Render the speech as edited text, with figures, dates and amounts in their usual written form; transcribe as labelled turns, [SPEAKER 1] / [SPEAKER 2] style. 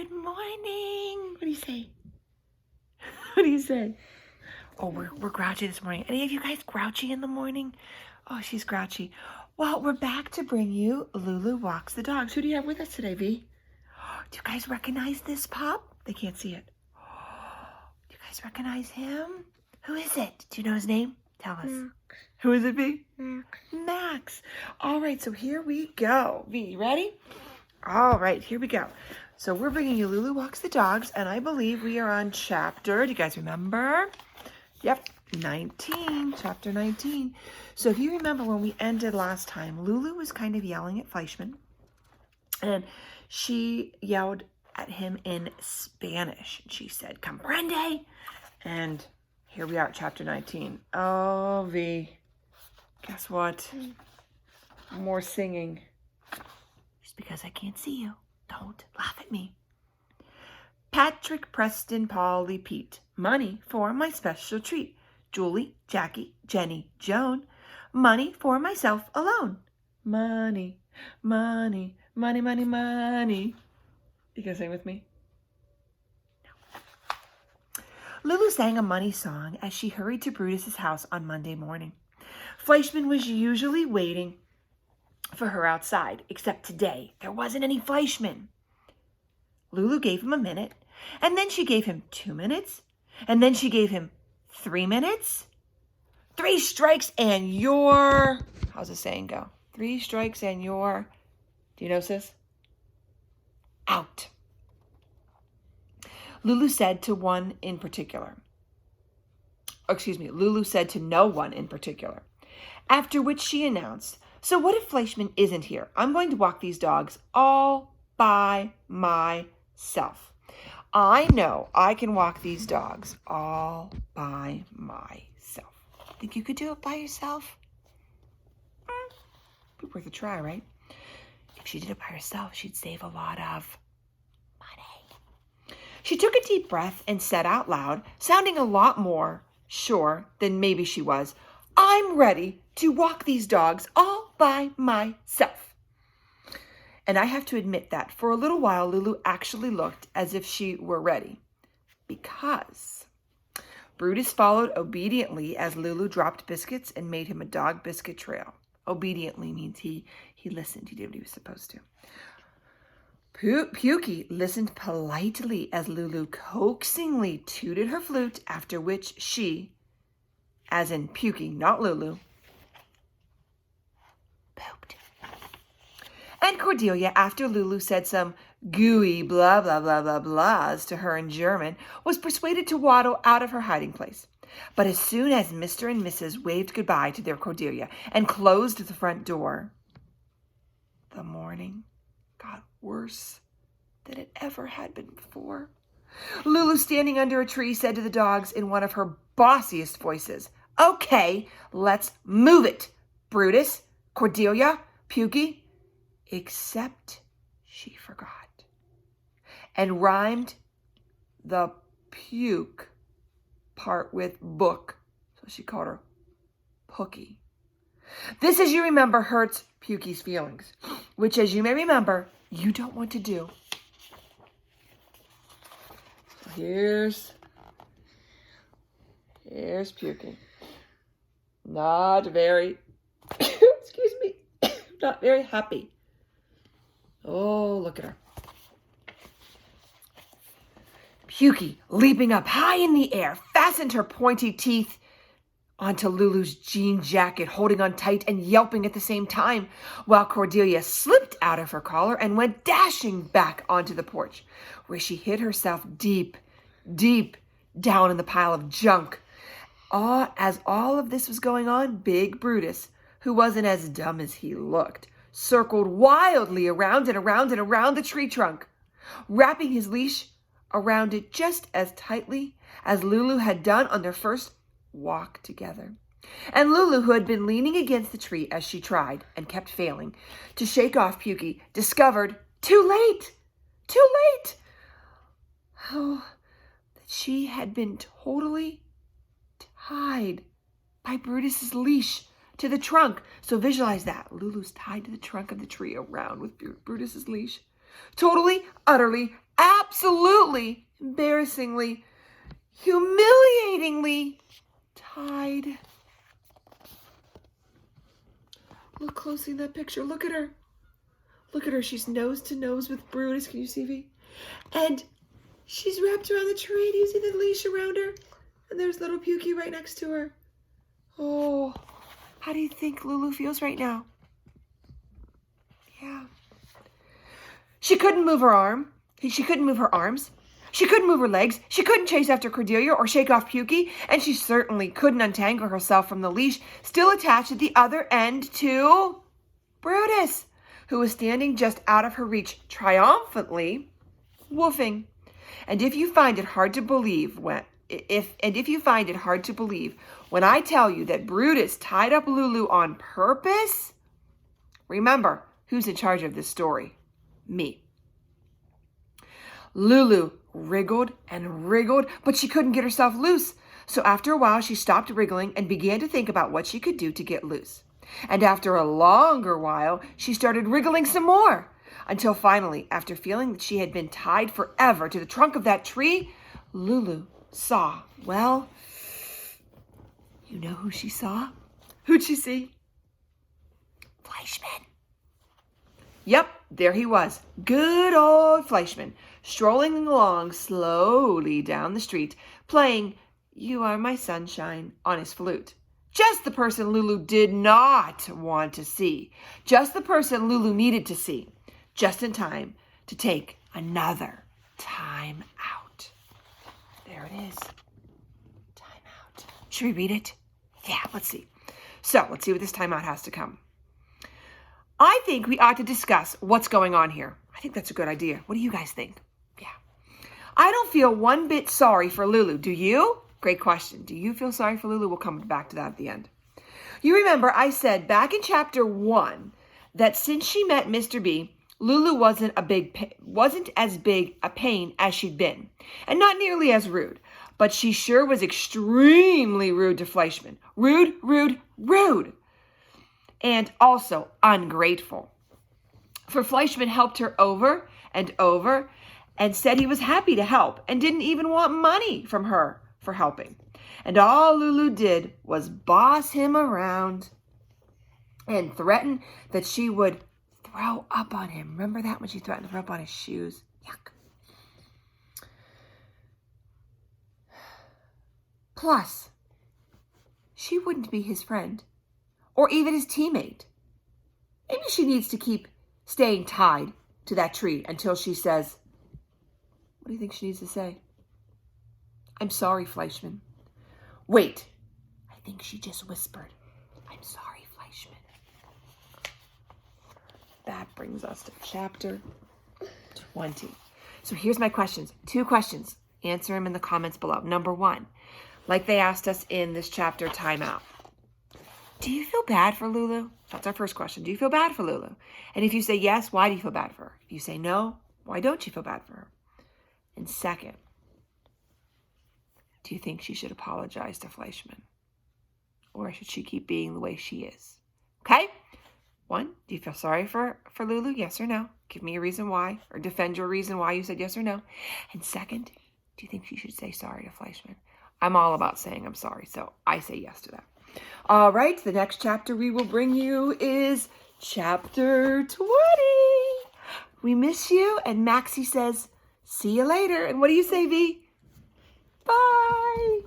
[SPEAKER 1] Good morning. What do you say? What do you say? Oh, we're grouchy this morning. Any of you guys grouchy in the morning? Oh, she's grouchy. Well, we're back to bring you Lulu Walks the Dogs. Who do you have with us today, V? Do you guys recognize this pup? They can't see it. Do you guys recognize him? Who is it? Do you know his name? Tell us.
[SPEAKER 2] Max.
[SPEAKER 1] Who is it, V?
[SPEAKER 2] Max.
[SPEAKER 1] Max. All right, so here we go. V, you ready? All right, here we go. So we're bringing you Lulu Walks the Dogs, and I believe we are on chapter, do you guys remember? Yep, 19, chapter 19. So if you remember when we ended last time, Lulu was kind of yelling at Fleischman, and she yelled at him in Spanish. She said, "Comprende?" And here we are at chapter 19. Oh, V, guess what? More singing. Just because I can't see you, don't laugh at me. Patrick, Preston, Polly, Pete. Money for my special treat. Julie, Jackie, Jenny, Joan. Money for myself alone. Money, money, money, money, money. You gonna sing with me? No. Lulu sang a money song as she hurried to Brutus's house on Monday morning. Fleischman was usually waiting for her outside, except today there wasn't any Fleischman. Lulu gave him a minute, and then she gave him 2 minutes, and then she gave him 3 minutes. 3 strikes and you're, how's the saying go? 3 strikes and you're, do you know, sis? Out. Lulu said to one in particular. Lulu said to no one in particular. After which she announced, "So what if Fleischman isn't here? I'm going to walk these dogs all by myself. I know I can walk these dogs all by myself." Think you could do it by yourself? Be worth a try, right? If she did it by herself, she'd save a lot of money. She took a deep breath and said out loud, sounding a lot more sure than maybe she was, "I'm ready to walk these dogs all by myself." And I have to admit that for a little while, Lulu actually looked as if she were ready, because Brutus followed obediently as Lulu dropped biscuits and made him a dog biscuit trail. Obediently means he listened. He did what he was supposed to. Pukey listened politely as Lulu coaxingly tooted her flute, after which she, as in Pukey, not Lulu, pooped. And Cordelia, after Lulu said some gooey blah, blah, blah, blah, blahs to her in German, was persuaded to waddle out of her hiding place. But as soon as Mr. and Mrs. waved goodbye to their Cordelia and closed the front door, the morning got worse than it ever had been before. Lulu, standing under a tree, said to the dogs in one of her bossiest voices, "Okay, let's move it, Brutus, Cordelia, Pukey." Except she forgot and rhymed the puke part with book, so she called her Pookie. This, as you remember, hurts Pukey's feelings, which, as you may remember, you don't want to do. So here's Pukey. Not very, excuse me, not very happy. Oh, look at her. Pukey, leaping up high in the air, fastened her pointy teeth onto Lulu's jean jacket, holding on tight and yelping at the same time, while Cordelia slipped out of her collar and went dashing back onto the porch, where she hid herself deep, deep down in the pile of junk. As all of this was going on, Big Brutus, who wasn't as dumb as he looked, circled wildly around and around and around the tree trunk, wrapping his leash around it just as tightly as Lulu had done on their first walk together. And Lulu, who had been leaning against the tree as she tried, and kept failing, to shake off Pukey, discovered, too late, oh, that she had been totally tied by Brutus's leash to the trunk. So visualize that. Lulu's tied to the trunk of the tree around with Brutus's leash. Totally, utterly, absolutely, embarrassingly, humiliatingly tied. Look closely in that picture. Look at her. Look at her. She's nose to nose with Brutus. Can you see, V? And she's wrapped around the tree. Do you see the leash around her? And there's little Pukey right next to her. Oh, how do you think Lulu feels right now? Yeah. She couldn't move her arm. She couldn't move her arms. She couldn't move her legs. She couldn't chase after Cordelia or shake off Pukey. And she certainly couldn't untangle herself from the leash still attached at the other end to Brutus, who was standing just out of her reach, triumphantly woofing. And if you find it hard to believe when I tell you that Brutus tied up Lulu on purpose, remember who's in charge of this story. Me. Lulu wriggled and wriggled, but she couldn't get herself loose. So after a while, she stopped wriggling and began to think about what she could do to get loose. And after a longer while, she started wriggling some more, until finally, after feeling that she had been tied forever to the trunk of that tree, Lulu saw, well, you know who she saw? Who'd she see? Fleischman. Yep, there he was. Good old Fleischman, strolling along slowly down the street, playing "You Are My Sunshine" on his flute. Just the person Lulu did not want to see. Just the person Lulu needed to see. Just in time to take another time out. There it is. Time out. Should we read it? Yeah, let's see. So, let's see what this timeout has to come. I think we ought to discuss what's going on here. I think that's a good idea. What do you guys think? Yeah. I don't feel one bit sorry for Lulu. Do you? Great question. Do you feel sorry for Lulu? We'll come back to that at the end. You remember I said back in chapter 1 that since she met Mr. B, Lulu wasn't as big a pain as she'd been, and not nearly as rude. But she sure was extremely rude to Fleischman. Rude, rude, rude. And also ungrateful. For Fleischman helped her over and over and said he was happy to help and didn't even want money from her for helping. And all Lulu did was boss him around and threaten that she would throw up on him. Remember that when she threatened to throw up on his shoes? Yuck. Plus, she wouldn't be his friend or even his teammate. Maybe she needs to keep staying tied to that tree until she says, what do you think she needs to say? I'm sorry, Fleischman. Wait, I think she just whispered, I'm sorry, Fleischman. That brings us to chapter 20. So here's my questions. 2 questions. Answer them in the comments below. Number 1, like they asked us in this chapter timeout. Do you feel bad for Lulu? That's our first question. Do you feel bad for Lulu? And if you say yes, why do you feel bad for her? If you say no, why don't you feel bad for her? And second, do you think she should apologize to Fleischman? Or should she keep being the way she is? Okay? 1, do you feel sorry for Lulu? Yes or no? Give me a reason why, or defend your reason why you said yes or no. And second, do you think she should say sorry to Fleischman? I'm all about saying I'm sorry, so I say yes to that. All right, the next chapter we will bring you is chapter 20. We miss you, and Maxie says, see you later. And what do you say, V? Bye.